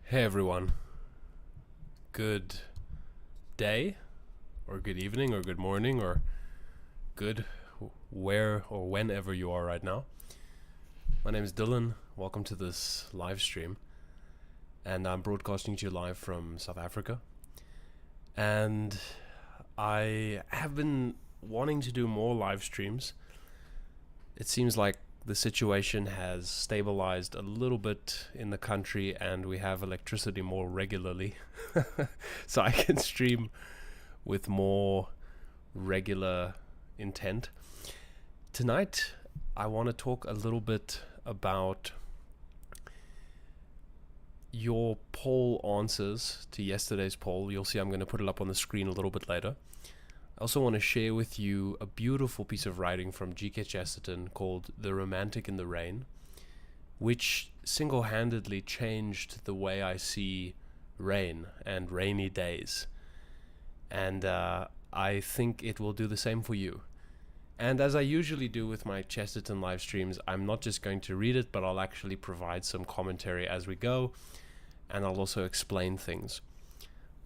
Hey everyone, good day, or good evening, or good morning, or good where or whenever you are right now. My name is Dylan, welcome to this live stream, and I'm broadcasting to you live from South Africa. And I have been wanting to do more live streams. It seems like the situation has stabilized a little bit in the country and we have electricity more regularly. So I can stream with more regular intent. Tonight, I want to talk a little bit about your poll answers to yesterday's poll. You'll see I'm going to put it up on the screen a little bit later. I also want to share with you a beautiful piece of writing from g.k.chesterton called The Romantic in the Rain, which single-handedly changed the way I see rain and rainy days. And I think it will do the same for you. And as I usually do with my Chesterton live streams, I'm not just going to read it, but I'll actually provide some commentary as we go, and I'll also explain things.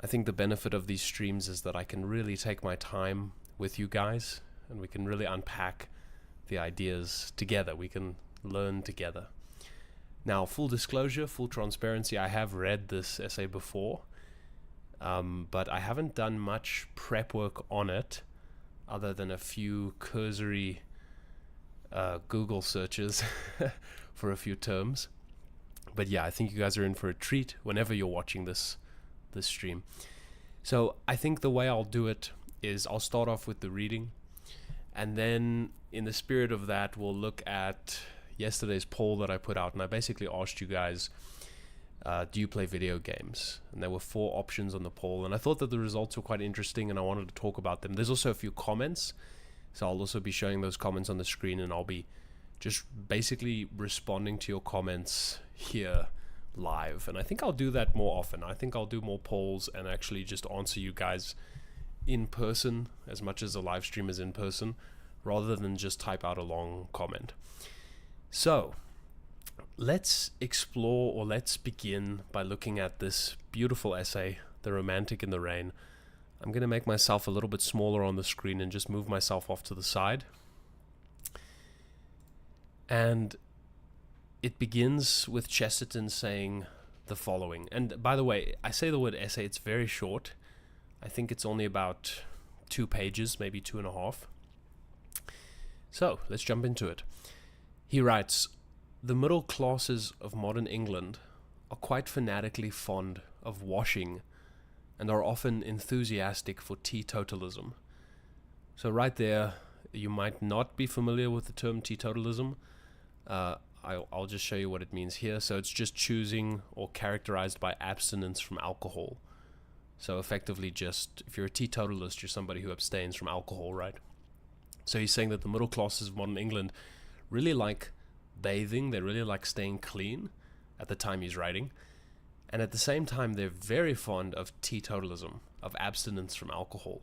I think the benefit of these streams is that I can really take my time with you guys and we can really unpack the ideas together. We can learn together. Now, full disclosure, full transparency, I have read this essay before, but I haven't done much prep work on it other than a few cursory Google searches for a few terms. But yeah, I think you guys are in for a treat whenever you're watching this stream. So I think the way I'll do it is I'll start off with the reading, and then in the spirit of that we'll look at yesterday's poll that I put out, and I basically asked you guys, do you play video games? And there were 4 options on the poll, and I thought that the results were quite interesting and I wanted to talk about them. There's also a few comments, so I'll also be showing those comments on the screen, and I'll be just basically responding to your comments here live. And I think I'll do that more often. I think I'll do more polls and actually just answer you guys in person as much as a live stream is in person, rather than just type out a long comment. So let's explore, or let's begin by looking at this beautiful essay, The Romantic in the Rain. I'm going to make myself a little bit smaller on the screen and just move myself off to the side. And it begins with Chesterton saying the following. And by the way, I say the word essay, it's very short. I think it's only about 2 pages, maybe 2.5. So let's jump into it. He writes, "The middle classes of modern England are quite fanatically fond of washing and are often enthusiastic for teetotalism." So right there, you might not be familiar with the term teetotalism. I'll just show you what it means here. So it's just choosing, or characterized by abstinence from alcohol. So effectively just, if you're a teetotalist, you're somebody who abstains from alcohol, right? So he's saying that the middle classes of modern England really like bathing, they really like staying clean at the time he's writing. And at the same time, they're very fond of teetotalism, of abstinence from alcohol.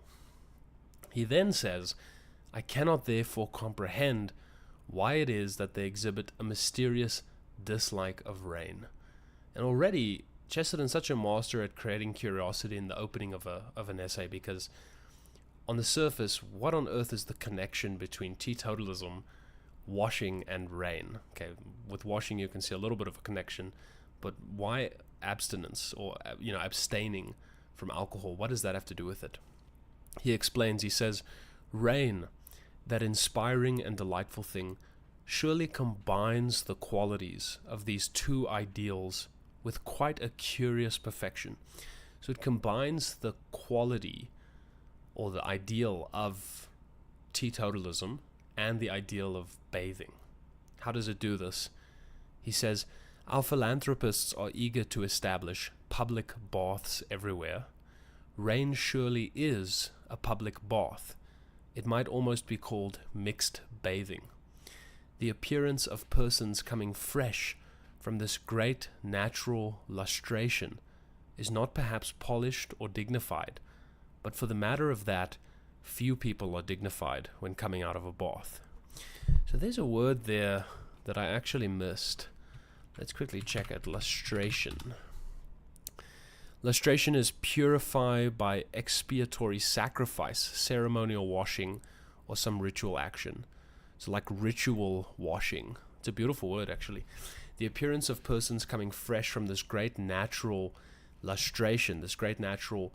He then says, "I cannot therefore comprehend why it is that they exhibit a mysterious dislike of rain." And already, Chesterton's such a master at creating curiosity in the opening of an essay, because on the surface, what on earth is the connection between teetotalism, washing, and rain? Okay, with washing you can see a little bit of a connection, but why abstinence, or abstaining from alcohol? What does that have to do with it? He explains, he says, "Rain, that inspiring and delightful thing, surely combines the qualities of these 2 ideals with quite a curious perfection." So it combines the quality, or the ideal, of teetotalism and the ideal of bathing. How does it do this? He says, "Our philanthropists are eager to establish public baths everywhere. Rain surely is a public bath. It might almost be called mixed bathing. The appearance of persons coming fresh from this great natural lustration is not perhaps polished or dignified, but for the matter of that, few people are dignified when coming out of a bath." So there's a word there that I actually missed. Let's quickly check it. Lustration. Lustration is purified by expiatory sacrifice, ceremonial washing, or some ritual action. So like ritual washing. It's a beautiful word, actually. The appearance of persons coming fresh from this great natural lustration, this great natural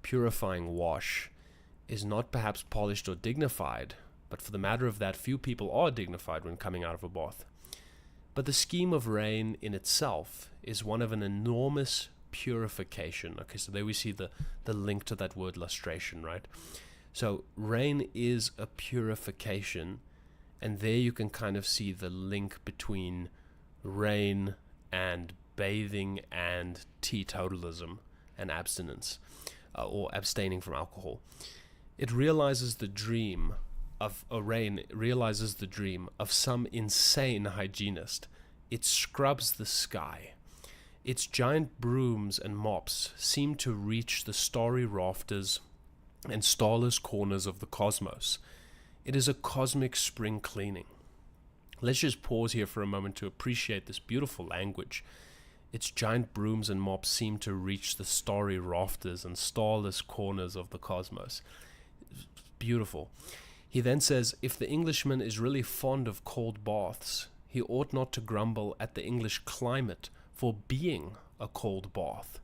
purifying wash, is not perhaps polished or dignified, but for the matter of that, few people are dignified when coming out of a bath. But the scheme of rain in itself is one of an enormous purification. Okay, so there we see the link to that word lustration, right? So rain is a purification, and there you can kind of see the link between rain and bathing and teetotalism and abstinence, or abstaining from alcohol. It realizes the dream of a rain, realizes the dream of some insane hygienist. It scrubs the sky. Its giant brooms and mops seem to reach the starry rafters and starless corners of the cosmos. It is a cosmic spring cleaning. Let's just pause here for a moment to appreciate this beautiful language. Its giant brooms and mops seem to reach the starry rafters and starless corners of the cosmos. Beautiful. He then says, if the Englishman is really fond of cold baths, he ought not to grumble at the English climate for being a cold bath.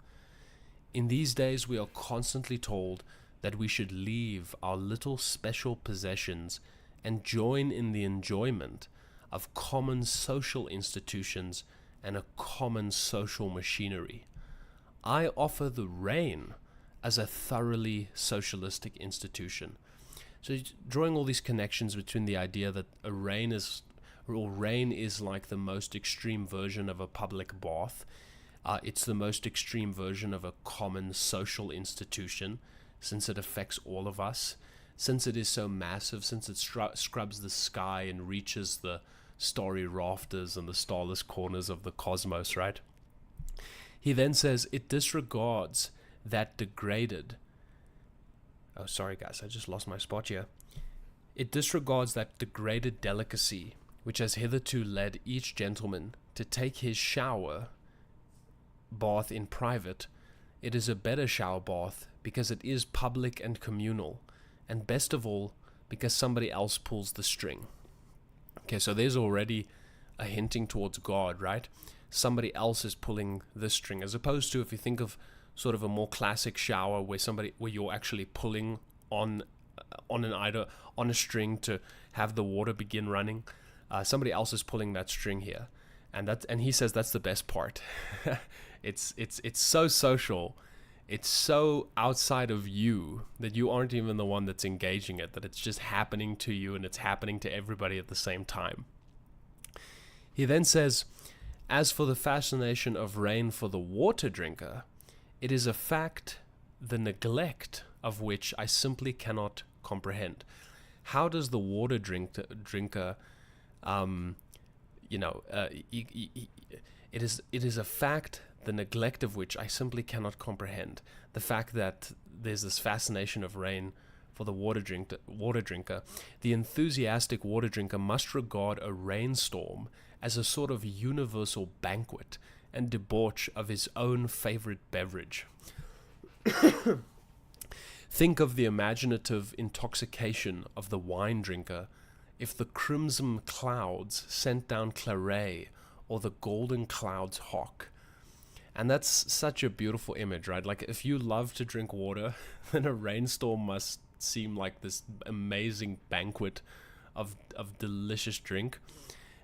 In these days we are constantly told that we should leave our little special possessions and join in the enjoyment of common social institutions and a common social machinery. I offer the rain as a thoroughly socialistic institution. So drawing all these connections between the idea that rain is like the most extreme version of a public bath. It's the most extreme version of a common social institution, since it affects all of us, since it is so massive, since it scrubs the sky and reaches the starry rafters and the starless corners of the cosmos, right? He then says it disregards that degraded... Oh, sorry guys, I just lost my spot here. It disregards that degraded delicacy which has hitherto led each gentleman to take his shower bath in private. It is a better shower bath because it is public and communal, and best of all, because somebody else pulls the string. Okay, so there's already a hinting towards God, right? Somebody else is pulling the string, as opposed to if you think of sort of a more classic shower where you're actually pulling on a string to have the water begin running. Somebody else is pulling that string here, and he says that's the best part. It's so social, it's so outside of you that you aren't even the one that's engaging it, that it's just happening to you and it's happening to everybody at the same time. He then says, as for the fascination of rain for the water drinker, it is a fact the neglect of which I simply cannot comprehend. How does the water drinker it is a fact the neglect of which I simply cannot comprehend. The fact that there's this fascination of rain for the water drinker. The enthusiastic water drinker must regard a rainstorm as a sort of universal banquet and debauch of his own favorite beverage. Think of the imaginative intoxication of the wine drinker if the crimson clouds sent down claret or the golden clouds hock. And that's such a beautiful image, right? Like, if you love to drink water, then a rainstorm must seem like this amazing banquet of delicious drink.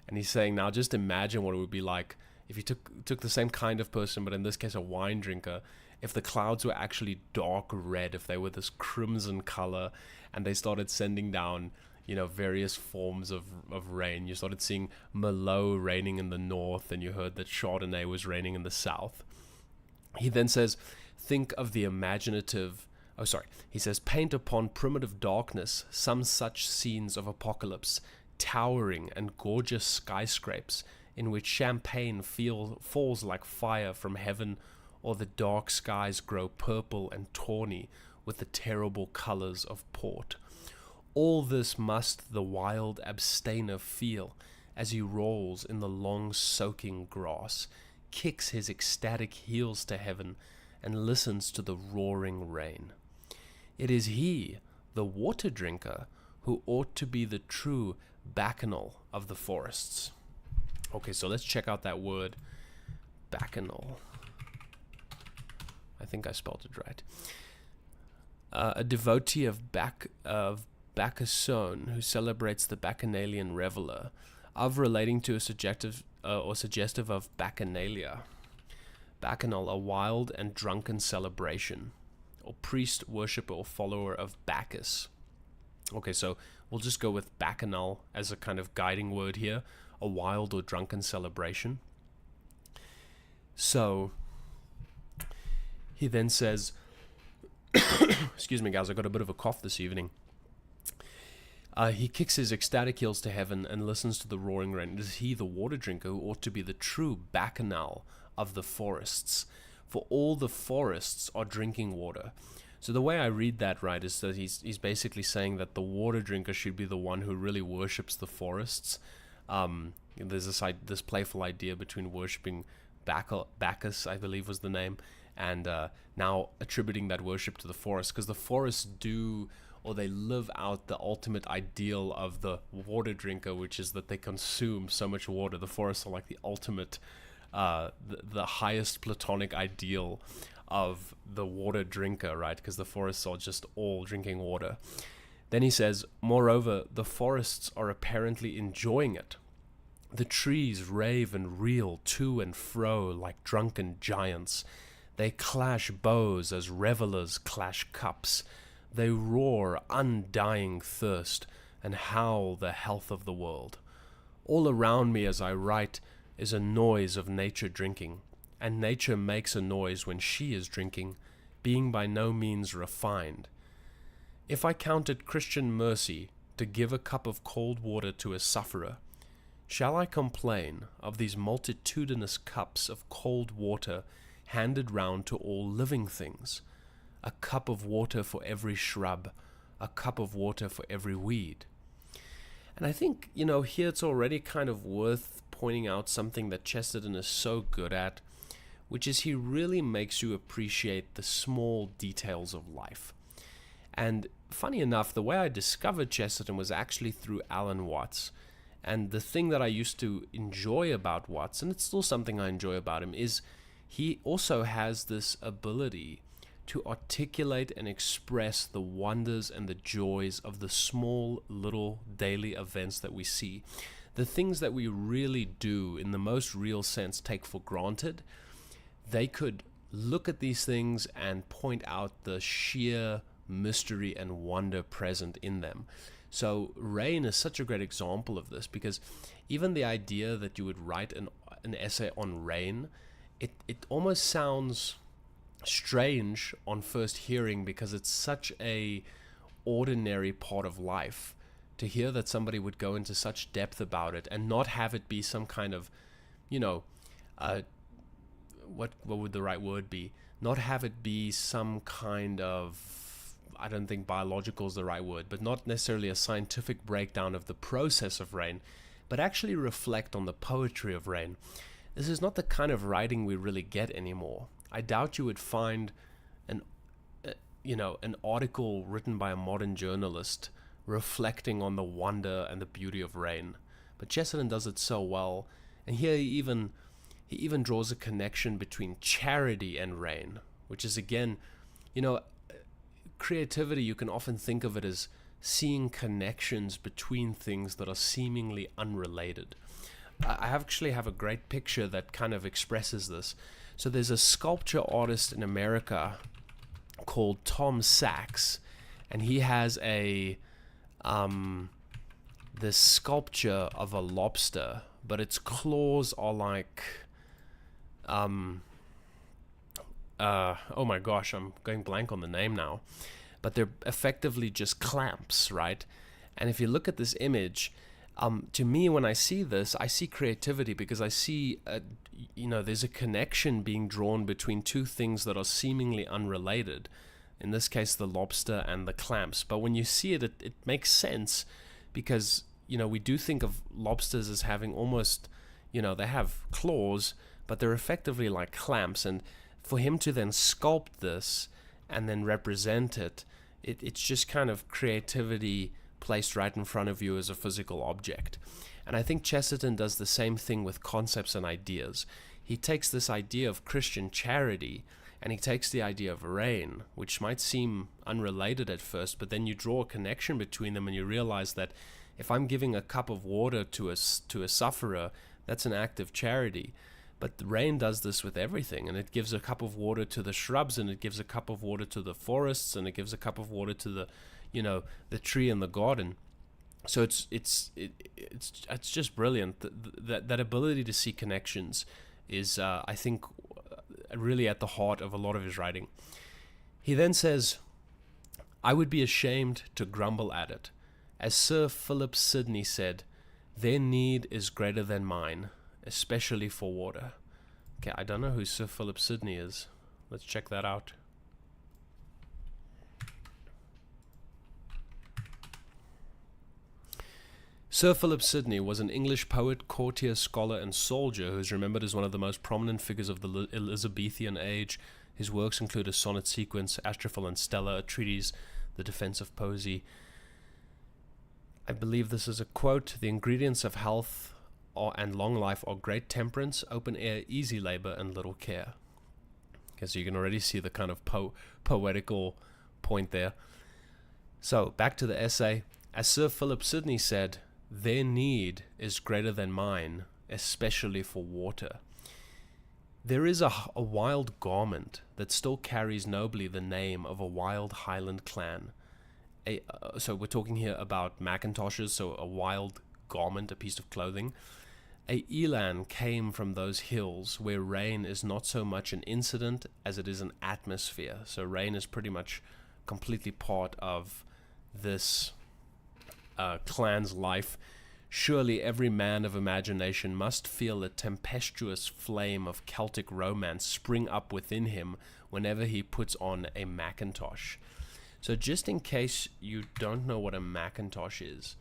And he's saying, now just imagine what it would be like if you took the same kind of person, but in this case a wine drinker, if the clouds were actually dark red, if they were this crimson color, and they started sending down, various forms of rain. You started seeing Merlot raining in the north, and you heard that Chardonnay was raining in the south. He then says, think of the imaginative... He says, paint upon primitive darkness some such scenes of apocalypse, towering and gorgeous skyscrapes, in which champagne falls like fire from heaven, or the dark skies grow purple and tawny with the terrible colors of port. All this must the wild abstainer feel as he rolls in the long soaking grass, kicks his ecstatic heels to heaven, and listens to the roaring rain. It is he, the water drinker, who ought to be the true bacchanal of the forests. Okay, so let's check out that word, bacchanal. I think I spelled it right. A devotee of Bacchusson, who celebrates the bacchanalian reveler, of relating to a suggestive of bacchanalia. Bacchanal, a wild and drunken celebration, or priest, worshipper, or follower of Bacchus. Okay, so we'll just go with bacchanal as a kind of guiding word here, a wild or drunken celebration. So he then says, excuse me guys, I got a bit of a cough this evening. He kicks his ecstatic heels to heaven and listens to the roaring rain. It is he, the water drinker, who ought to be the true bacchanal of the forests, for all the forests are drinking water. So the way I read that, right, is that he's basically saying that the water drinker should be the one who really worships the forests. There's this playful idea between worshipping Bacchus, I believe was the name, and now attributing that worship to the forest, because the forests do, or they live out the ultimate ideal of the water drinker, which is that they consume so much water. The forests are like the ultimate, the highest platonic ideal of the water drinker, right? Because the forests are just all drinking water. Then he says, moreover, the forests are apparently enjoying it. The trees rave and reel to and fro like drunken giants. They clash bows as revelers clash cups. They roar undying thirst and howl the health of the world. All around me as I write is a noise of nature drinking, and nature makes a noise when she is drinking, being by no means refined. If I count it Christian mercy to give a cup of cold water to a sufferer, shall I complain of these multitudinous cups of cold water handed round to all living things? A cup of water for every shrub, a cup of water for every weed. And I think, here it's already kind of worth pointing out something that Chesterton is so good at, which is he really makes you appreciate the small details of life. And funny enough, the way I discovered Chesterton was actually through Alan Watts. And the thing that I used to enjoy about Watts, and it's still something I enjoy about him, is he also has this ability to articulate and express the wonders and the joys of the small little daily events that we see. The things that we really do, in the most real sense, take for granted. They could look at these things and point out the sheer mystery and wonder present in them. So rain is such a great example of this, because even the idea that you would write an essay on rain, it almost sounds strange on first hearing, because it's such a ordinary part of life. To hear that somebody would go into such depth about it and not have it be some kind of, what would the right word be? Not have it be some kind of, I don't think biological is the right word, but not necessarily a scientific breakdown of the process of rain, but actually reflect on the poetry of rain. This is not the kind of writing we really get anymore. I doubt you would find an article written by a modern journalist reflecting on the wonder and the beauty of rain. But Chesterton does it so well, and here he even draws a connection between charity and rain, which is, again, creativity, you can often think of it as seeing connections between things that are seemingly unrelated. I actually have a great picture that kind of expresses this. So there's a sculpture artist in America called Tom Sachs, and he has this sculpture of a lobster, but its claws are like, oh my gosh, I'm going blank on the name now, but they're effectively just clamps, right? And if you look at this image, to me, when I see this, I see creativity, because I see, there's a connection being drawn between two things that are seemingly unrelated. In this case, the lobster and the clamps. But when you see it, it makes sense, because, we do think of lobsters as having almost, they have claws, but they're effectively like clamps. And for him to then sculpt this and then represent it, it's just kind of creativity placed right in front of you as a physical object. And I think Chesterton does the same thing with concepts and ideas. He takes this idea of Christian charity, and he takes the idea of rain, which might seem unrelated at first, but then you draw a connection between them and you realize that if I'm giving a cup of water to a sufferer, that's an act of charity. But the rain does this with everything, and it gives a cup of water to the shrubs, and it gives a cup of water to the forests, and it gives a cup of water to the, the tree in the garden. So it's just brilliant. That ability to see connections is, I think, really at the heart of a lot of his writing. He then says, "I would be ashamed to grumble at it. As Sir Philip Sidney said, their need is greater than mine, especially for water." Okay, I don't know who Sir Philip Sidney is. Let's check that out. Sir Philip Sidney was an English poet, courtier, scholar, and soldier who is remembered as one of the most prominent figures of the Elizabethan age. His works include a sonnet sequence, Astrophel and Stella, a treatise, The Defense of Poesy. I believe this is a quote: "The ingredients of health and long life are great temperance, open air, easy labor, and little care." Okay, so you can already see the kind of poetical point there. So, back to the essay. As Sir Philip Sidney said, their need is greater than mine, especially for water. There is a wild garment that still carries nobly the name of a wild Highland clan. So we're talking here about Macintoshes, so a wild garment, a piece of clothing. A elan came from those hills where rain is not so much an incident as it is an atmosphere. So rain is pretty much completely part of this clan's life. Surely every man of imagination must feel a tempestuous flame of Celtic romance spring up within him whenever he puts on a Macintosh. So just in case you don't know what a Macintosh is,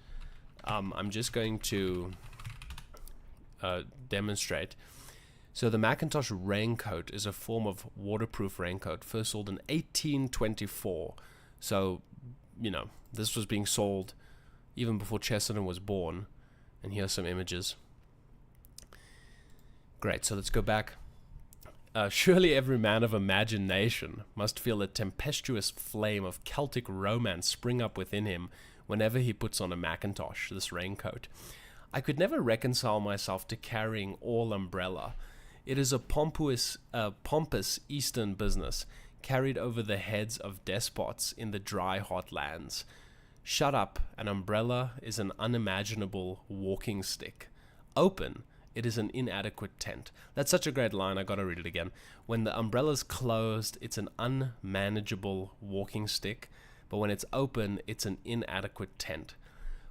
I'm just going to demonstrate. So the Macintosh raincoat is a form of waterproof raincoat, first sold in 1824. So, this was being sold even before Chesterton was born. And here are some images. Great, so let's go back. Surely every man of imagination must feel a tempestuous flame of Celtic romance spring up within him whenever he puts on a Macintosh, this raincoat. I could never reconcile myself to carrying all umbrella. It is a pompous Eastern business, carried over the heads of despots in the dry, hot lands. Shut up, an umbrella is an unimaginable walking stick. Open, it is an inadequate tent. That's such a great line, I gotta read it again. When the umbrella's closed, it's an unmanageable walking stick, but when it's open, it's an inadequate tent.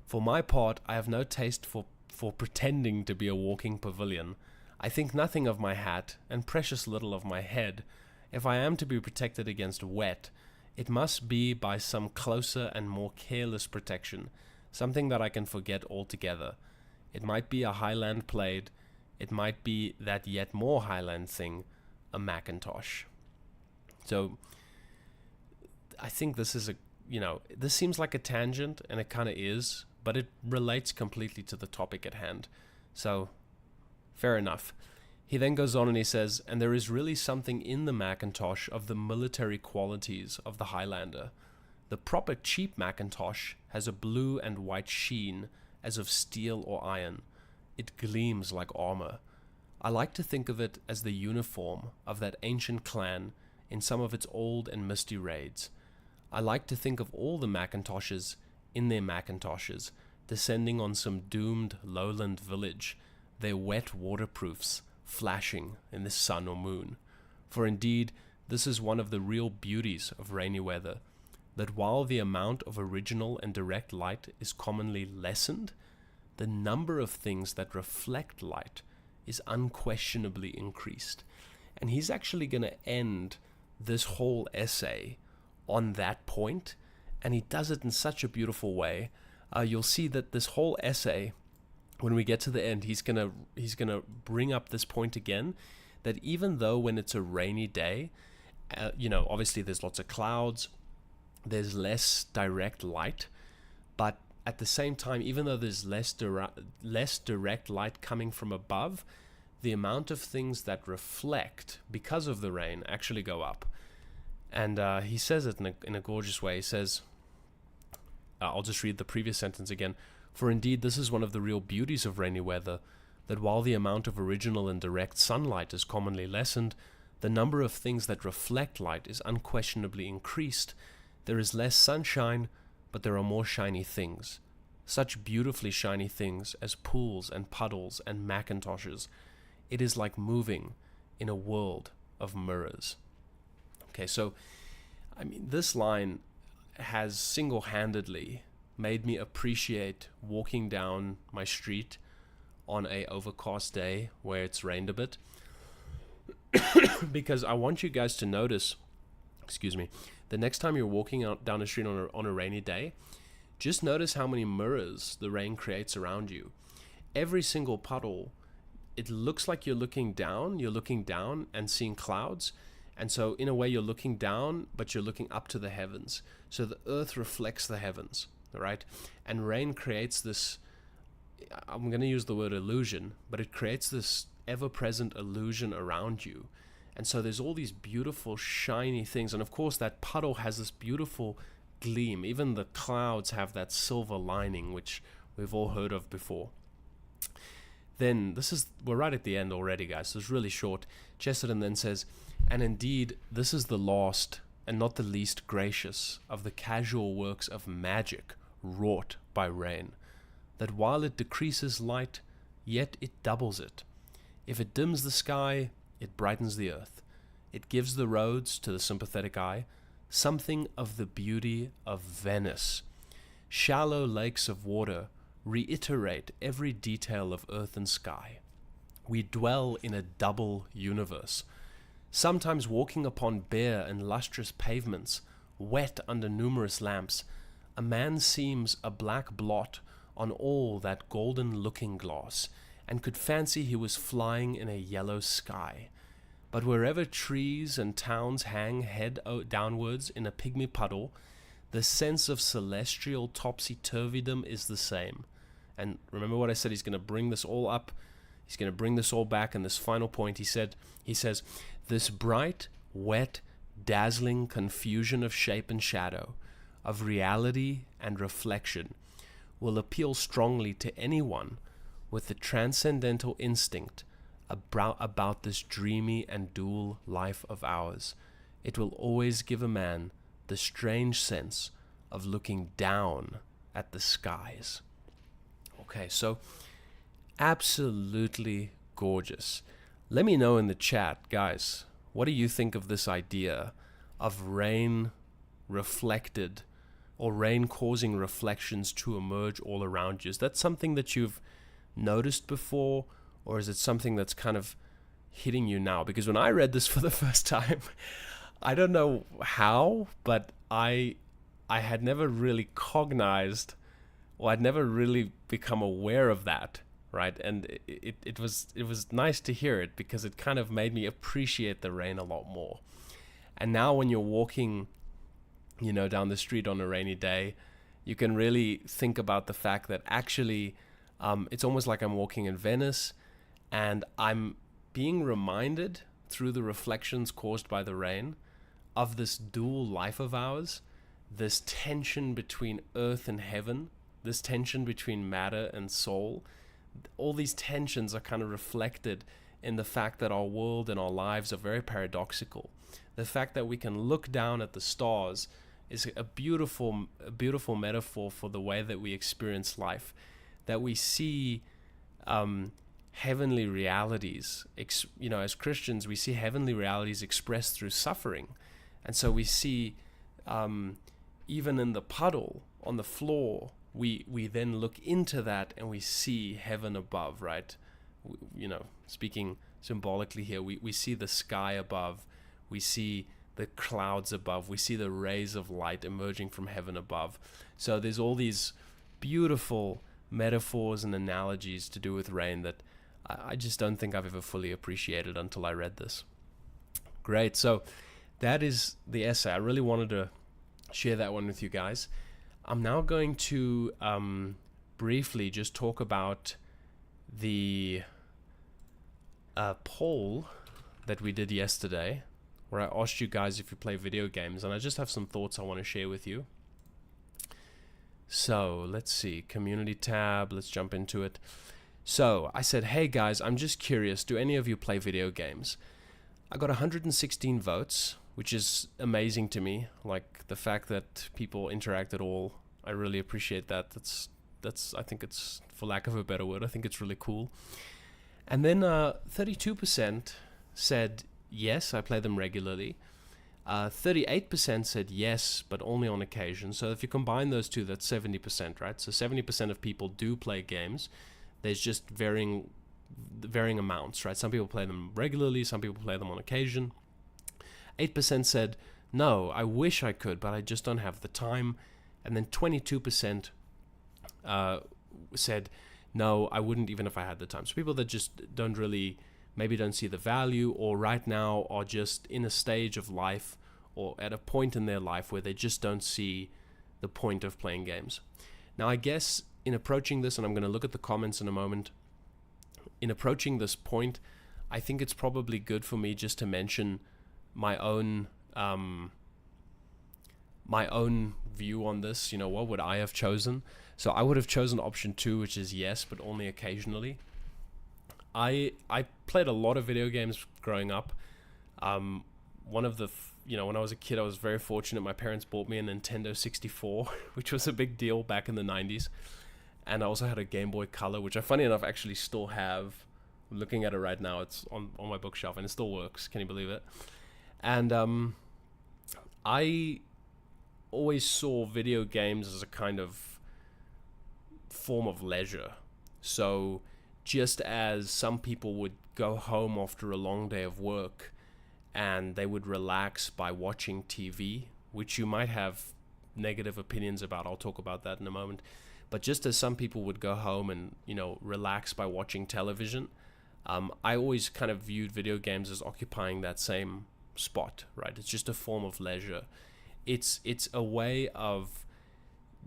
For my part, I have no taste for pretending to be a walking pavilion. I think nothing of my hat, and precious little of my head. If I am to be protected against wet, it must be by some closer and more careless protection, something that I can forget altogether. It might be a Highland plaid, it might be that yet more Highland thing, a Macintosh. So, I think this is this seems like a tangent, and it kind of is, but it relates completely to the topic at hand. So, fair enough. He then goes on and he says, and there is really something in the Macintosh of the military qualities of the Highlander. The proper cheap Macintosh has a blue and white sheen, as of steel or iron. It gleams like armor. I like to think of it as the uniform of that ancient clan in some of its old and misty raids. I like to think of all the Macintoshes in their Macintoshes, descending on some doomed lowland village, their wet waterproofs flashing in the sun or moon. For indeed, this is one of the real beauties of rainy weather, that while the amount of original and direct light is commonly lessened, the number of things that reflect light is unquestionably increased. And he's actually going to end this whole essay on that point, and he does it in such a beautiful way. You'll see that this whole essay, when we get to the end, he's gonna bring up this point again, that even though when it's a rainy day, obviously there's lots of clouds, there's less direct light, but at the same time, even though there's less direct light coming from above, the amount of things that reflect because of the rain actually go up. And he says it in a gorgeous way. He says, I'll just read the previous sentence again. For indeed, this is one of the real beauties of rainy weather, that while the amount of original and direct sunlight is commonly lessened, the number of things that reflect light is unquestionably increased. There is less sunshine, but there are more shiny things. Such beautifully shiny things as pools and puddles and macintoshes. It is like moving in a world of mirrors. Okay, so, this line has single-handedly made me appreciate walking down my street on a overcast day where it's rained a bit. Because I want you guys to notice, the next time you're walking out down the street on a rainy day, just notice how many mirrors the rain creates around you. Every single puddle, it looks like you're looking down and seeing clouds. And so in a way you're looking down, but you're looking up to the heavens. So the earth reflects the heavens, right? And rain creates this, I'm going to use the word illusion, but it creates this ever-present illusion around you. And so there's all these beautiful, shiny things. And of course that puddle has this beautiful gleam. Even the clouds have that silver lining, which we've all heard of before. Then, we're right at the end already, guys, so it's really short. Chesterton then says, and indeed, this is the last and not the least gracious of the casual works of magic wrought by rain, that while it decreases light, yet it doubles it. If it dims the sky, it brightens the earth. It gives the roads, to the sympathetic eye, something of the beauty of Venice. Shallow lakes of water reiterate every detail of earth and sky. We dwell in a double universe, sometimes walking upon bare and lustrous pavements, wet under numerous lamps. A man seems a black blot on all that golden looking-glass, and could fancy he was flying in a yellow sky. But wherever trees and towns hang head downwards in a pygmy puddle, the sense of celestial topsy-turvydom is the same. And remember what I said, he's going to bring this all up. He's going to bring this all back. And this final point, he says, this bright, wet, dazzling confusion of shape and shadow, of reality and reflection, will appeal strongly to anyone with the transcendental instinct about this dreamy and dual life of ours. It will always give a man the strange sense of looking down at the skies. Okay, so absolutely gorgeous. Let me know in the chat, guys, what do you think of this idea of rain reflected, or rain causing reflections to emerge all around you? Is that something that you've noticed before, or is it something that's kind of hitting you now? Because when I read this for the first time, I don't know how, but I had never really cognized, or I'd never really become aware of that, right? And it was nice to hear it, because it kind of made me appreciate the rain a lot more. And now when you're walking, down the street on a rainy day, you can really think about the fact that actually it's almost like I'm walking in Venice, and I'm being reminded through the reflections caused by the rain of this dual life of ours, this tension between earth and heaven, this tension between matter and soul. All these tensions are kind of reflected in the fact that our world and our lives are very paradoxical. The fact that we can look down at the stars is a beautiful metaphor for the way that we experience life, that we see heavenly realities. As Christians, we see heavenly realities expressed through suffering. And so we see, even in the puddle on the floor, we then look into that and we see heaven above, right? Speaking symbolically here, we see the sky above, we see the clouds above, we see the rays of light emerging from heaven above. So there's all these beautiful metaphors and analogies to do with rain that I just don't think I've ever fully appreciated until I read this. Great. So that is the essay. I really wanted to share that one with you guys. I'm now going to briefly just talk about the poll that we did yesterday, where I asked you guys if you play video games, and I just have some thoughts I want to share with you. So let's see, community tab, let's jump into it. So I said, hey guys, I'm just curious, do any of you play video games? I got 116 votes, which is amazing to me. Like, the fact that people interact at all, I really appreciate that. That's I think it's, for lack of a better word, I think it's really cool. And then 32% said yes, I play them regularly. 38% said yes, but only on occasion. So if you combine those two, that's 70%, right? So 70% of people do play games. There's just varying amounts, right? Some people play them regularly, some people play them on occasion. 8% said, no, I wish I could, but I just don't have the time. And then 22% said, no, I wouldn't even if I had the time. So people that just don't really, maybe don't see the value, or right now are just in a stage of life or at a point in their life where they just don't see the point of playing games. Now, I guess in approaching this, and I'm going to look at the comments in a moment, in approaching this point, I think it's probably good for me just to mention my own view on this. You know, what would I have chosen? So I would have chosen option 2, which is yes, but only occasionally. I played a lot of video games growing up. One of the, when I was a kid, I was very fortunate. My parents bought me a Nintendo 64, which was a big deal back in the 90s. And I also had a Game Boy Color, which I, funny enough, actually still have. I'm looking at it right now. It's on my bookshelf, and it still works. Can you believe it? And I always saw video games as a kind of form of leisure. So just as some people would go home after a long day of work and they would relax by watching TV, which you might have negative opinions about. I'll talk about that in a moment. But just as some people would go home and, relax by watching television, I always kind of viewed video games as occupying that same spot, right? It's just a form of leisure. It's a way of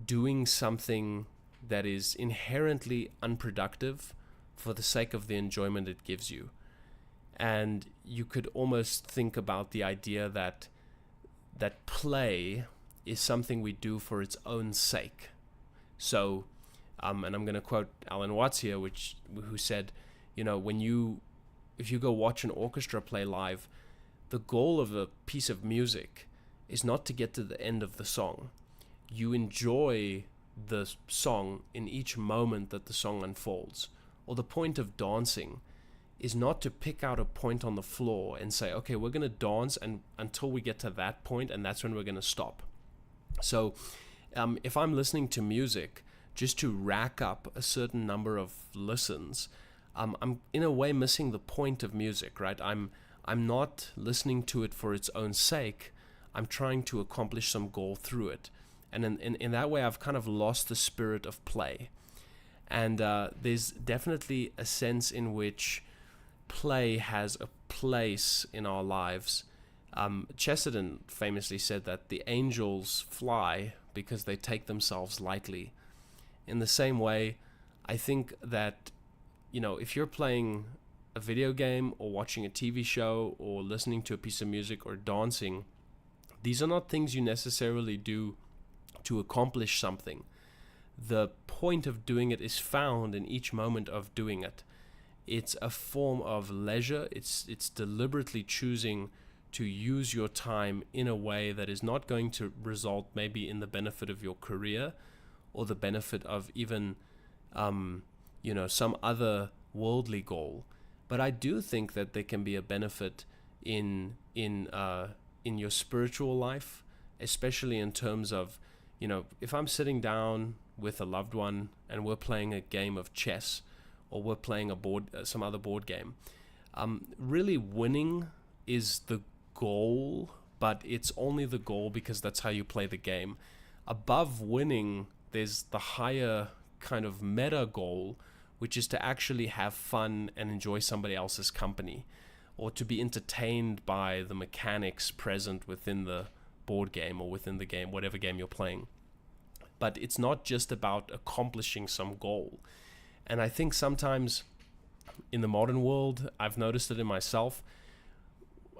doing something that is inherently unproductive for the sake of the enjoyment it gives you. And you could almost think about the idea that play is something we do for its own sake. So, and I'm going to quote Alan Watts here, who said, if you go watch an orchestra play live, the goal of a piece of music is not to get to the end of the song. You enjoy the song in each moment that the song unfolds. Or the point of dancing is not to pick out a point on the floor and say, okay, we're going to dance until we get to that point, and that's when we're going to stop. So if I'm listening to music just to rack up a certain number of listens, I'm in a way missing the point of music, right? I'm not listening to it for its own sake. I'm trying to accomplish some goal through it. And in that way, I've kind of lost the spirit of play. And there's definitely a sense in which play has a place in our lives. Chesterton famously said that the angels fly because they take themselves lightly. In the same way, I think that, if you're playing a video game or watching a TV show or listening to a piece of music or dancing, these are not things you necessarily do to accomplish something. The point of doing it is found in each moment of doing it. It's a form of leisure. It's deliberately choosing to use your time in a way that is not going to result maybe in the benefit of your career or the benefit of even some other worldly goal. But I do think that there can be a benefit in your spiritual life, especially in terms of, if I'm sitting down with a loved one and we're playing a game of chess, or we're playing some other board game, really winning is the goal, but it's only the goal because that's how you play the game. Above winning, there's the higher kind of meta goal, which is to actually have fun and enjoy somebody else's company, or to be entertained by the mechanics present within the board game or within the game, whatever game you're playing. But it's not just about accomplishing some goal. And I think sometimes in the modern world, I've noticed it in myself,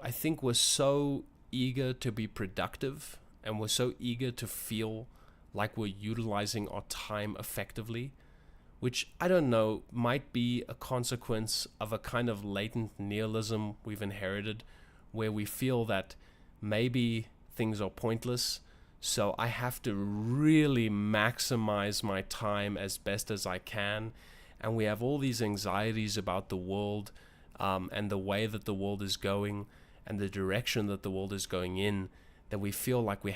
I think we're so eager to be productive, and we're so eager to feel like we're utilizing our time effectively, which I don't know, might be a consequence of a kind of latent nihilism we've inherited, where we feel that maybe things are pointless, so I have to really maximize my time as best as I can. And we have all these anxieties about the world, and the way that the world is going and the direction that the world is going in, that we feel like we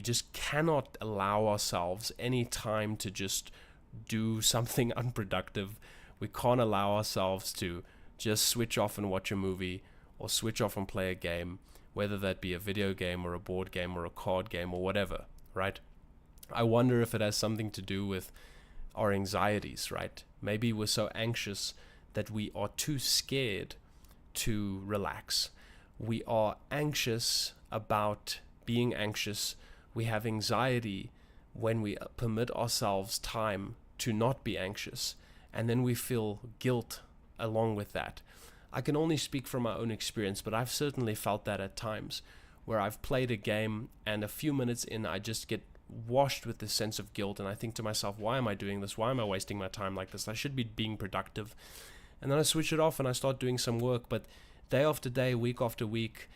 just cannot allow ourselves any time to just do something unproductive. We can't allow ourselves to just switch off and watch a movie, or switch off and play a game, whether that be a video game or a board game or a card game or whatever, right? I wonder if it has something to do with our anxieties, right? Maybe we're so anxious that we are too scared to relax. We are anxious about being anxious. We have anxiety when we permit ourselves time to not be anxious, and then we feel guilt along with that. I can only speak from my own experience, but I've certainly felt that at times, where I've played a game and a few minutes in I just get washed with this sense of guilt, and I think to myself, why am I doing this? Why am I wasting my time like this? I should be being productive. And then I switch it off and I start doing some work, but day after day, week after week,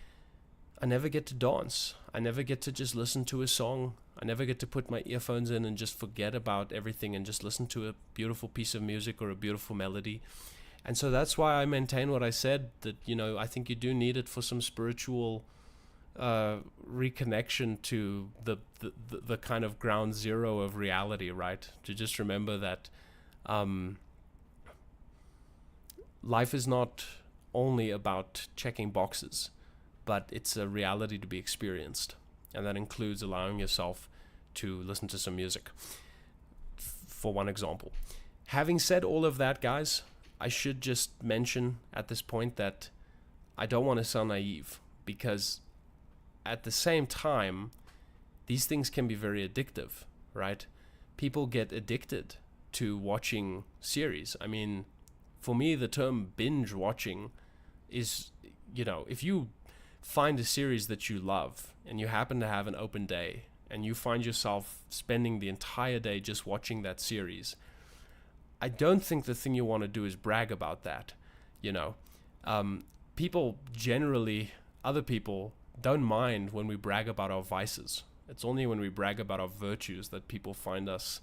I never get to dance. I never get to just listen to a song. I never get to put my earphones in and just forget about everything and just listen to a beautiful piece of music or a beautiful melody. And so that's why I maintain what I said, that, I think you do need it for some spiritual reconnection to the kind of ground zero of reality, right? To just remember that life is not only about checking boxes, but it's a reality to be experienced, and that includes allowing yourself to listen to some music, for one example. Having said all of that, guys, I should just mention at this point that I don't want to sound naive, because at the same time, these things can be very addictive, right? People get addicted to watching series. I mean, for me, the term binge watching is, if you find a series that you love and you happen to have an open day and you find yourself spending the entire day just watching that series, I don't think the thing you want to do is brag about that. People generally, other people don't mind when we brag about our vices. It's only when we brag about our virtues that people find us,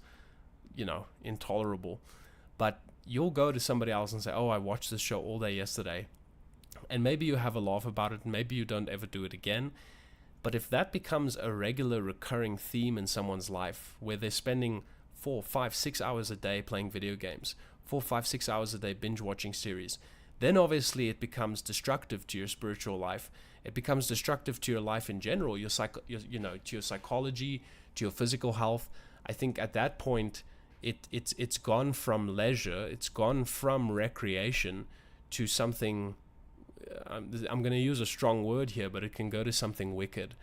intolerable. But you'll go to somebody else and say, oh, I watched this show all day yesterday. And maybe you have a laugh about it, and maybe you don't ever do it again. But if that becomes a regular recurring theme in someone's life, where they're spending 4, 5, 6 hours a day playing video games, 4, 5, 6 hours a day binge watching series, then obviously it becomes destructive to your spiritual life. It becomes destructive to your life in general, to your psychology, to your physical health. I think at that point, it's gone from leisure, it's gone from recreation to something. I'm going to use a strong word here, but it can go to something wicked.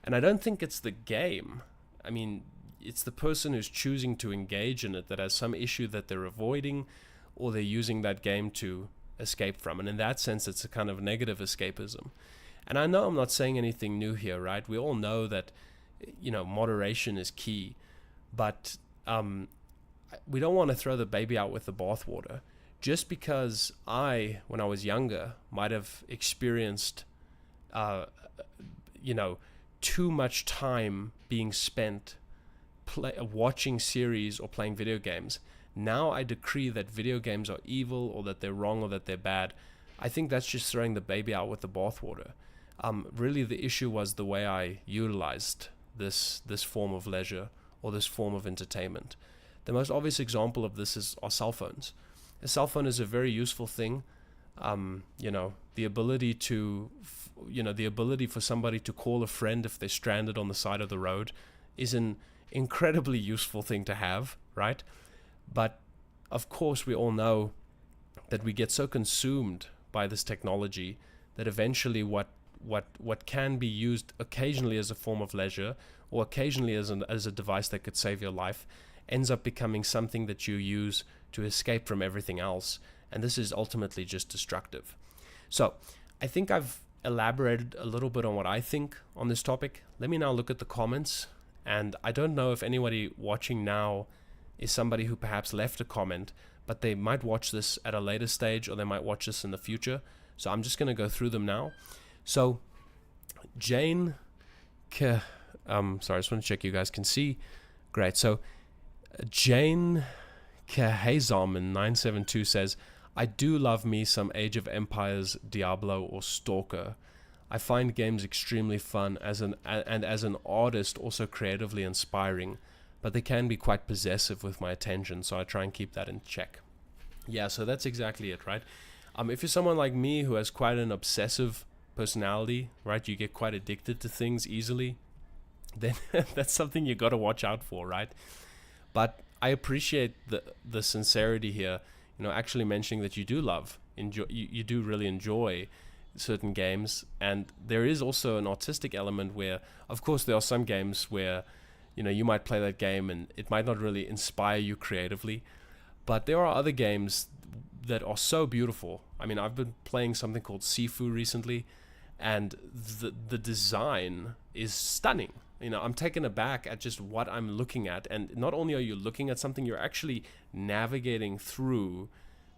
And I don't think it's the game. I mean, it's the person who's choosing to engage in it that has some issue that they're avoiding, or they're using that game to escape from. And in that sense, it's a kind of negative escapism. And I know I'm not saying anything new here, right? We all know that, moderation is key. But we don't want to throw the baby out with the bathwater. Just because when I was younger, might have experienced, too much time being spent watching series or playing video games, now I decree that video games are evil, or that they're wrong, or that they're bad. I think that's just throwing the baby out with the bathwater. Really, the issue was the way I utilized this form of leisure, or this form of entertainment. The most obvious example of this is our cell phones. A cell phone is a very useful thing. The ability for somebody to call a friend if they're stranded on the side of the road is an incredibly useful thing to have, right? But of course, we all know that we get so consumed by this technology that eventually what can be used occasionally as a form of leisure, or occasionally as a device that could save your life, ends up becoming something that you use to escape from everything else. And this is ultimately just destructive. So I think I've elaborated a little bit on what I think on this topic. Let me now look at the comments. And I don't know if anybody watching now is somebody who perhaps left a comment, but they might watch this at a later stage, or they might watch this in the future. So I'm just going to go through them now. So Jane sorry, I just want to check you guys can see. Great. So Jane Kehazam in 972 says, I do love me some Age of Empires, Diablo, or Stalker. I find games extremely fun as an artist also creatively inspiring, but they can be quite possessive with my attention, so I try and keep that in check. Yeah, so that's exactly it, right? If you're someone like me who has quite an obsessive personality, right, you get quite addicted to things easily, then that's something you got to watch out for, right? But I appreciate the sincerity here, actually mentioning that you do you do really enjoy certain games. And there is also an artistic element where, of course, there are some games where, you might play that game and it might not really inspire you creatively, but there are other games that are so beautiful. I mean, I've been playing something called Sifu recently, and the design is stunning. I'm taken aback at just what I'm looking at. And not only are you looking at something, you're actually navigating through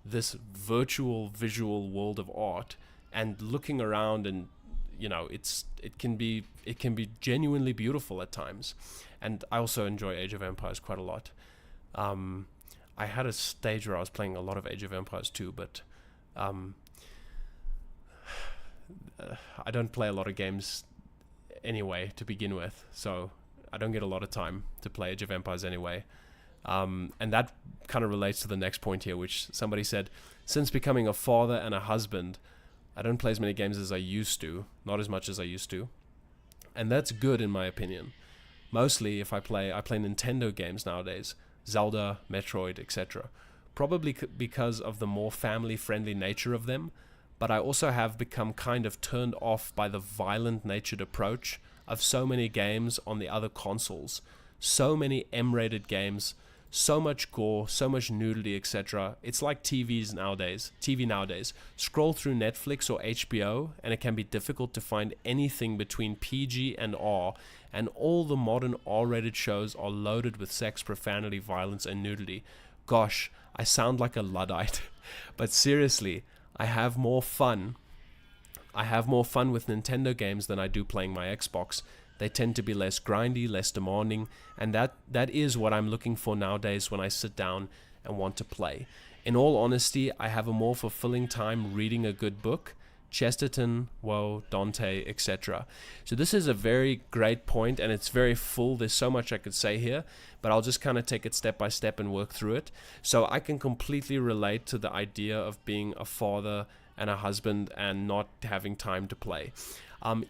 this virtual visual world of art and looking around, and it can be genuinely beautiful at times. And I also enjoy Age of Empires quite a lot. I had a stage where I was playing a lot of Age of Empires too, but I don't play a lot of games anyway to begin with, so I don't get a lot of time to play Age of Empires anyway. And that kind of relates to the next point here, which somebody said, since becoming a father and a husband, I don't play as many games as I used to, not as much as I used to. And that's good in my opinion. Mostly if I play Nintendo games nowadays, Zelda, Metroid, etc. Probably because of the more family-friendly nature of them, but I also have become kind of turned off by the violent-natured approach of so many games on the other consoles. So many M-rated games, so much gore, so much nudity, etc. It's like TV nowadays. Scroll through Netflix or HBO, and it can be difficult to find anything between PG and R, and all the modern R-rated shows are loaded with sex, profanity, violence, and nudity. Gosh, I sound like a Luddite. But seriously, I have more fun with Nintendo games than I do playing my Xbox. They tend to be less grindy, less demanding, and that is what I'm looking for nowadays when I sit down and want to play. In all honesty, I have a more fulfilling time reading a good book, Chesterton, Woe, Dante, etc. So this is a very great point, and it's very full. There's so much I could say here, but I'll just kind of take it step by step and work through it. So I can completely relate to the idea of being a father and a husband and not having time to play.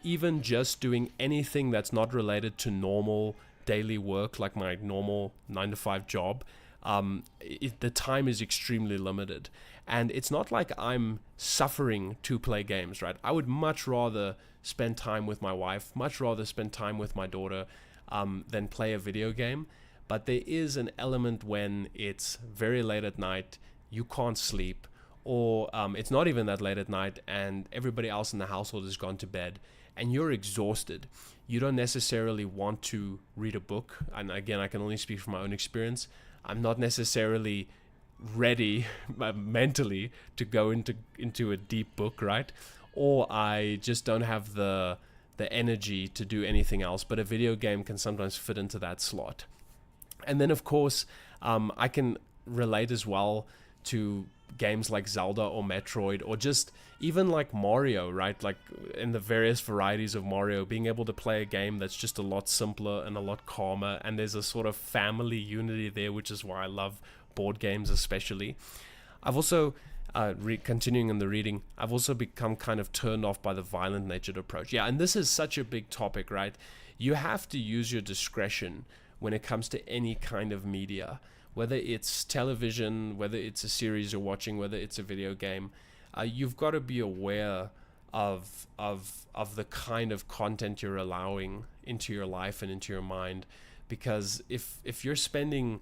Even just doing anything that's not related to normal daily work, like my normal 9-to-5 job, the time is extremely limited. And it's not like I'm suffering to play games, right? I would much rather spend time with my wife, much rather spend time with my daughter than play a video game. But there is an element when it's very late at night, you can't sleep, or it's not even that late at night and everybody else in the household has gone to bed and you're exhausted. You don't necessarily want to read a book. And again, I can only speak from my own experience. I'm not necessarily ready mentally to go into a deep book, right? Or I just don't have the energy to do anything else. But a video game can sometimes fit into that slot. And then, of course, I can relate as well to games like Zelda or Metroid, or just even like Mario, right? Like in the various varieties of Mario, being able to play a game that's just a lot simpler and a lot calmer, and there's a sort of family unity there, which is why I love board games especially. I've also, continuing in the reading, I've also become kind of turned off by the violent natured approach. Yeah, and this is such a big topic, right? You have to use your discretion when it comes to any kind of media. whether it's television, whether it's a series you're watching, whether it's a video game, you've got to be aware of the kind of content you're allowing into your life and into your mind. Because if you're spending,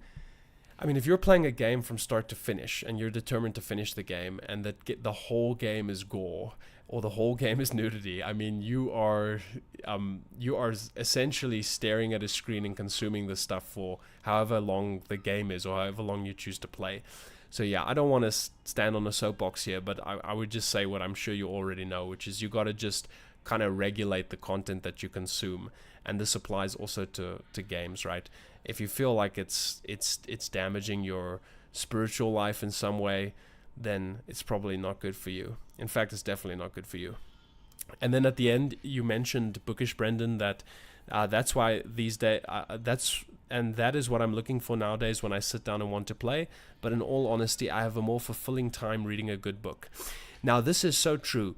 if you're playing a game from start to finish and you're determined to finish the game, and that the whole game is gore or the whole game is nudity, you are essentially staring at a screen and consuming this stuff for however long the game is or however long you choose to play. So yeah, I don't want to stand on a soapbox here, but I would just say what I'm sure you already know, which is you got to just kind of regulate the content that you consume. And this applies also to games, right? If you feel like it's damaging your spiritual life in some way, then it's probably not good for you. In fact, it's definitely not good for you. And then at the end, you mentioned, Bookish Brendan, that that's why these days, that is what I'm looking for nowadays when I sit down and want to play. But in all honesty, I have a more fulfilling time reading a good book. Now, this is so true.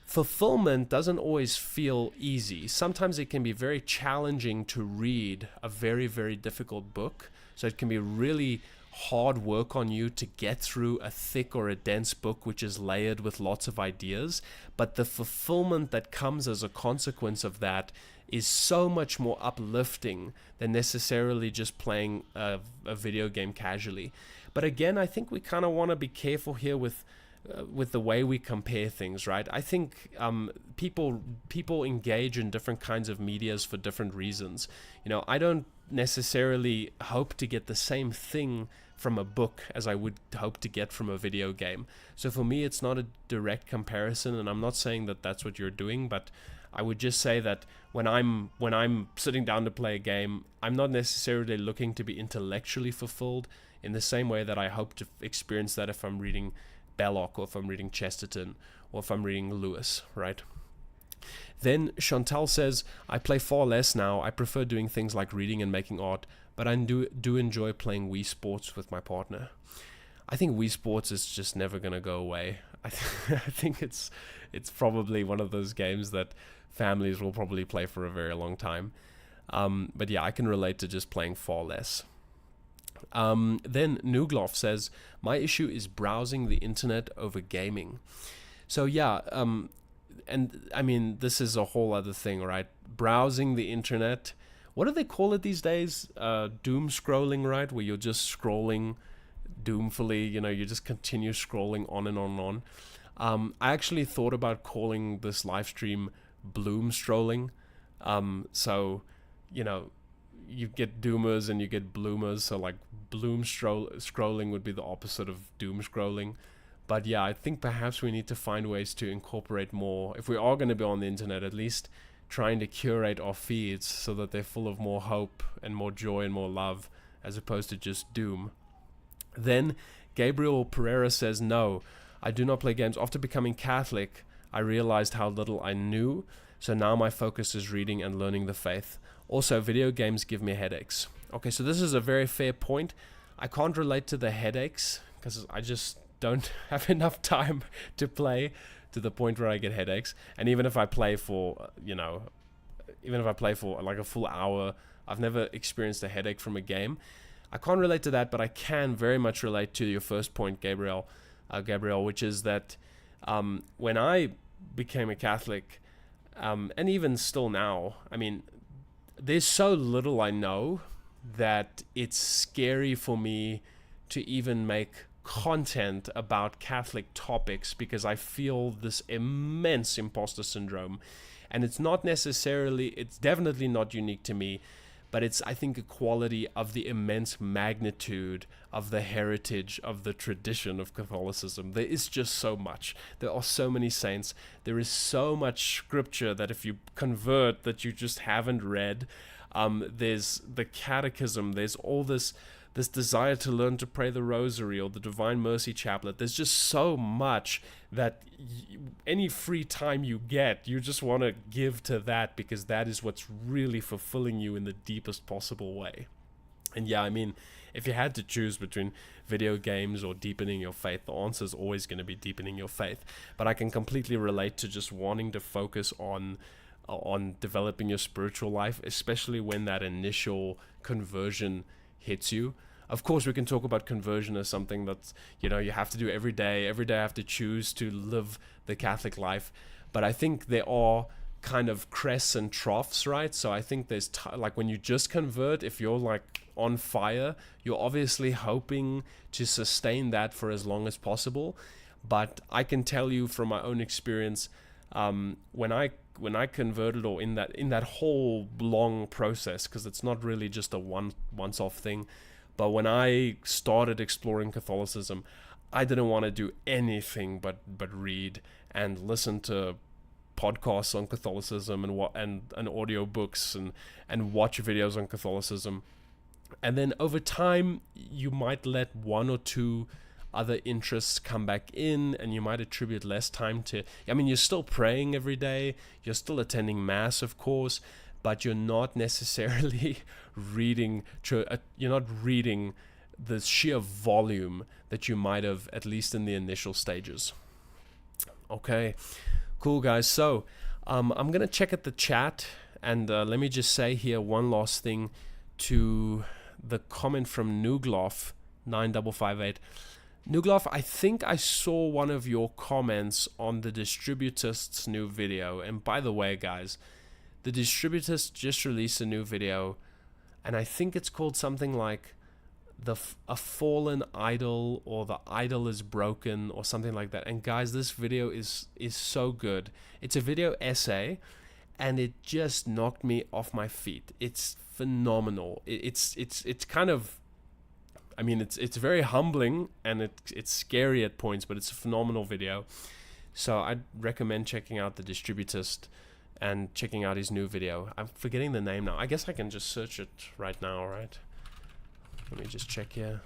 Fulfillment doesn't always feel easy. Sometimes it can be very challenging to read a very, very difficult book. So it can be really hard work on you to get through a thick or a dense book which is layered with lots of ideas. But the fulfillment that comes as a consequence of that is so much more uplifting than necessarily just playing a video game casually. But again, I think we kind of want to be careful here with the way we compare things, right? I think people engage in different kinds of medias for different reasons. I don't necessarily hope to get the same thing from a book as I would hope to get from a video game. So for me, it's not a direct comparison, and I'm not saying that that's what you're doing, but I would just say that when I'm sitting down to play a game, I'm not necessarily looking to be intellectually fulfilled in the same way that I hope to experience that if I'm reading Belloc, or if I'm reading Chesterton, or if I'm reading Lewis, right? Then Chantal says, I play far less now. I prefer doing things like reading and making art, but I do enjoy playing Wii Sports with my partner. I think Wii Sports is just never going to go away. I think it's probably one of those games that families will probably play for a very long time. But yeah, I can relate to just playing far less. Then Nugloff says, my issue is browsing the internet over gaming. So yeah, and this is a whole other thing, right? Browsing the internet. What do they call it these days? Doom scrolling, right? Where you're just scrolling doomfully, you just continue scrolling on and on and on. I actually thought about calling this live stream bloom strolling. So, you get doomers and you get bloomers. So like bloom scrolling would be the opposite of doom scrolling. But yeah, I think perhaps we need to find ways to incorporate more. If we are going to be on the internet, at least trying to curate our feeds so that they're full of more hope and more joy and more love, as opposed to just doom. Then Gabriel Pereira says, no, I do not play games. After becoming Catholic, I realized how little I knew. So now my focus is reading and learning the faith. Also, video games give me headaches. Okay, so this is a very fair point. I can't relate to the headaches because I just don't have enough time to play to the point where I get headaches. And even if I play for, like a full hour, I've never experienced a headache from a game. I can't relate to that, but I can very much relate to your first point, Gabriel, which is that when I became a Catholic, and even still now, there's so little I know that it's scary for me to even make content about Catholic topics because I feel this immense imposter syndrome. And it's definitely not unique to me, but it's, I think, a quality of the immense magnitude of the heritage of the tradition of Catholicism. There is just so much. There are so many saints. There is so much scripture that if you convert that you just haven't read. There's the catechism. There's all this desire to learn to pray the rosary or the Divine Mercy Chaplet. There's just so much that any free time you get, you just want to give to that because that is what's really fulfilling you in the deepest possible way. And yeah, if you had to choose between video games or deepening your faith, the answer is always going to be deepening your faith. But I can completely relate to just wanting to focus on developing your spiritual life, especially when that initial conversion hits you. Of course, we can talk about conversion as something that's, you know, you have to do every day. Every day I have to choose to live the Catholic life. But I think there are kind of crests and troughs, right? So I think there's like when you just convert, if you're like on fire, you're obviously hoping to sustain that for as long as possible. But I can tell you from my own experience, when I converted, or in that whole long process, because it's not really just a once-off thing, but when I started exploring Catholicism, I didn't want to do anything but read and listen to podcasts on Catholicism and audio books and watch videos on Catholicism. And then over time, you might let one or two other interests come back in, and you might attribute less time to, I mean, you're still praying every day, you're still attending mass, of course, but you're not necessarily reading the sheer volume that you might have, at least in the initial stages. Okay, cool guys. So I'm gonna check at the chat, and let me just say here one last thing to the comment from Nugloff 9558. Nugloff, I think I saw one of your comments on the Distributists' new video. And by the way, guys, the Distributists just released a new video, and I think it's called something like a fallen idol, or the idol is broken, or something like that. And guys, this video is so good. It's a video essay, and it just knocked me off my feet. It's phenomenal. It's kind of, I mean, it's very humbling, and it's scary at points, but it's a phenomenal video. So I'd recommend checking out the Distributist and checking out his new video. I'm forgetting the name now. I guess I can just search it right now, right? Let me just check here.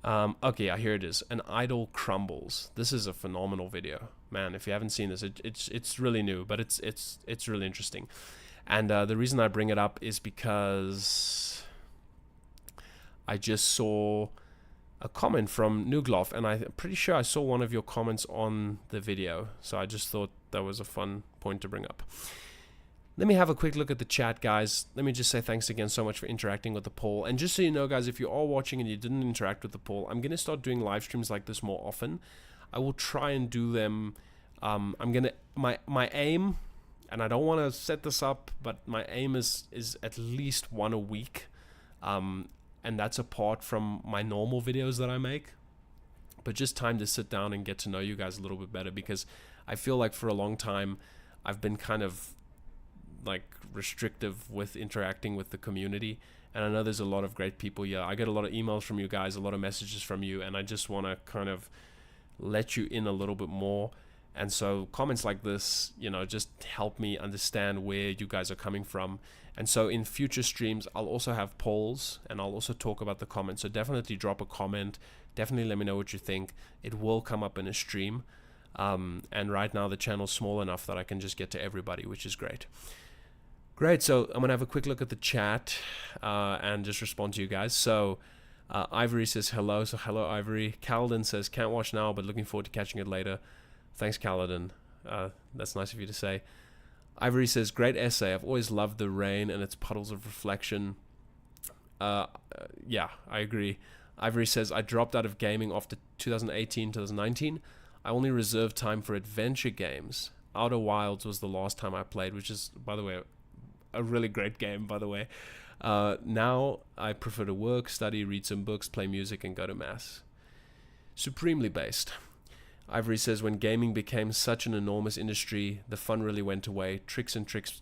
Okay, yeah, here it is. An Idol Crumbles. This is a phenomenal video, man. If you haven't seen this, it's really new, but it's really interesting. And the reason I bring it up is because I just saw a comment from Nugloff, and I'm pretty sure I saw one of your comments on the video. So I just thought that was a fun point to bring up. Let me have a quick look at the chat, guys. Let me just say thanks again so much for interacting with the poll. And just so you know, guys, if you are watching and you didn't interact with the poll, I'm going to start doing live streams like this more often. I will try and do them. My aim, and I don't want to set this up, but my aim is at least one a week. And that's apart from my normal videos that I make. But just time to sit down and get to know you guys a little bit better, because I feel like for a long time I've been kind of like restrictive with interacting with the community, and I know there's a lot of great people here. I get a lot of emails from you guys, a lot of messages from you, and I just want to kind of let you in a little bit more. And so comments like this, you know, just help me understand where you guys are coming from. And so in future streams, I'll also have polls, and I'll also talk about the comments. So definitely drop a comment. Definitely let me know what you think. It will come up in a stream. And right now the channel's small enough that I can just get to everybody, which is great. Great, so I'm going to have a quick look at the chat and just respond to you guys. So Ivory says hello. So hello, Ivory. Caledon says, can't watch now, but looking forward to catching it later. Thanks, Caledon. That's nice of you to say. Ivory says, great essay. I've always loved the rain and its puddles of reflection. Yeah, I agree. Ivory says, I dropped out of gaming after 2018, 2019. I only reserved time for adventure games. Outer Wilds was the last time I played, which is, by the way, a really great game, by the way. Now I prefer to work, study, read some books, play music, and go to mass. Supremely based. Ivory says, when gaming became such an enormous industry, the fun really went away. Tricks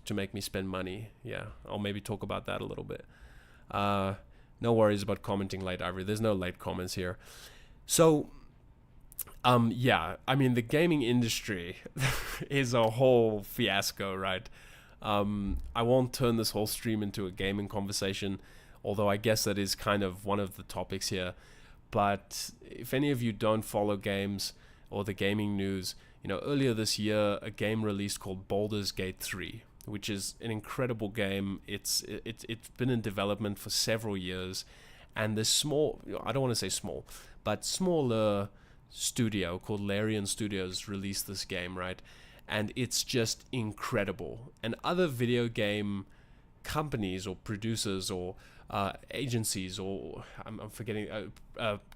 to make me spend money. Yeah, I'll maybe talk about that a little bit. No worries about commenting late, Ivory. There's no late comments here. So, yeah, I mean, the gaming industry is a whole fiasco, right? I won't turn this whole stream into a gaming conversation, although I guess that is kind of one of the topics here. But if any of you don't follow games or the gaming news, you know, earlier this year, a game released called Baldur's Gate 3, which is an incredible game. It's been in development for several years, and this small, I don't want to say small, but smaller studio called Larian Studios released this game, right? And it's just incredible. And other video game companies or producers or agencies, or I'm forgetting,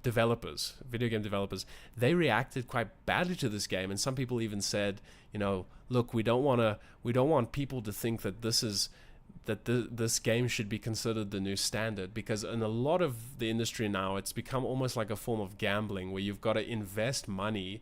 developers, video game developers, they reacted quite badly to this game, and some people even said, you know, look, we don't want people to think that this game should be considered the new standard, because in a lot of the industry now, it's become almost like a form of gambling where you've got to invest money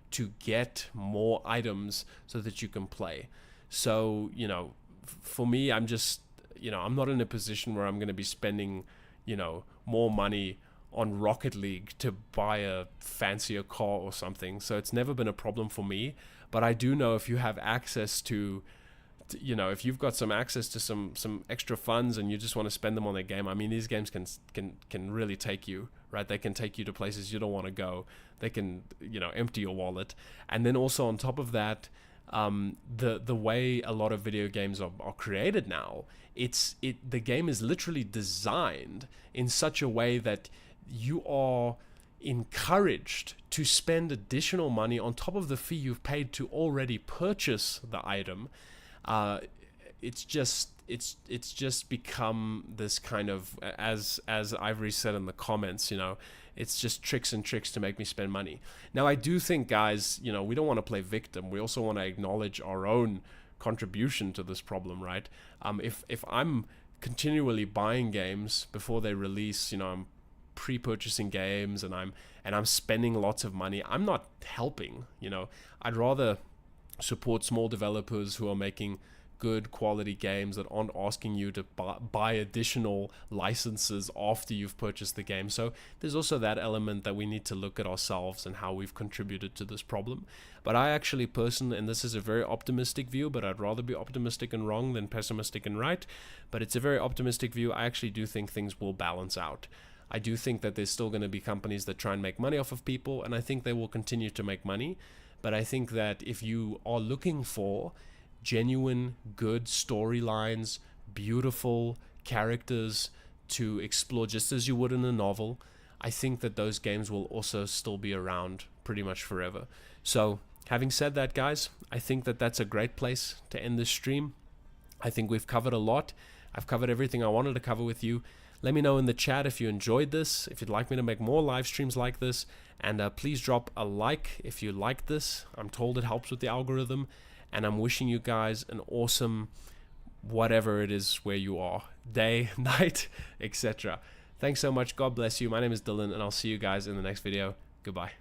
to get more items so that you can play. So, you know, for me, I'm just, you know, I'm not in a position where I'm going to be spending, you know, more money on Rocket League to buy a fancier car or something. So it's never been a problem for me. But I do know if you have access to, you know, if you've got some access to some extra funds and you just want to spend them on a game, I mean, these games can really take you, right? They can take you to places you don't want to go. They can, you know, empty your wallet. And then also on top of that, the way a lot of video games are created now, the game is literally designed in such a way that you are encouraged to spend additional money on top of the fee you've paid to already purchase the item. It's just become this kind of, as Ivory said in the comments, you know, it's just tricks and tricks to make me spend money. Now, I do think, guys, you know, we don't want to play victim. We also want to acknowledge our own contribution to this problem, right? If I'm continually buying games before they release, you know, I'm pre-purchasing games and I'm spending lots of money, I'm not helping. You know, I'd rather support small developers who are making good quality games that aren't asking you to buy additional licenses after you've purchased the game. So there's also that element that we need to look at ourselves and how we've contributed to this problem. But I actually personally, and this is a very optimistic view, but I'd rather be optimistic and wrong than pessimistic and right, but it's a very optimistic view. I actually do think things will balance out. I do think that there's still going to be companies that try and make money off of people, and I think they will continue to make money. But I think that if you are looking for genuine, good storylines, beautiful characters to explore just as you would in a novel, I think that those games will also still be around pretty much forever. So, having said that, guys, I think that that's a great place to end this stream. I think we've covered a lot. I've covered everything I wanted to cover with you. Let me know in the chat if you enjoyed this, if you'd like me to make more live streams like this, and please drop a like if you like this. I'm told it helps with the algorithm, and I'm wishing you guys an awesome whatever it is where you are, day, night, etc. Thanks so much. God bless you. My name is Dylan, and I'll see you guys in the next video. Goodbye.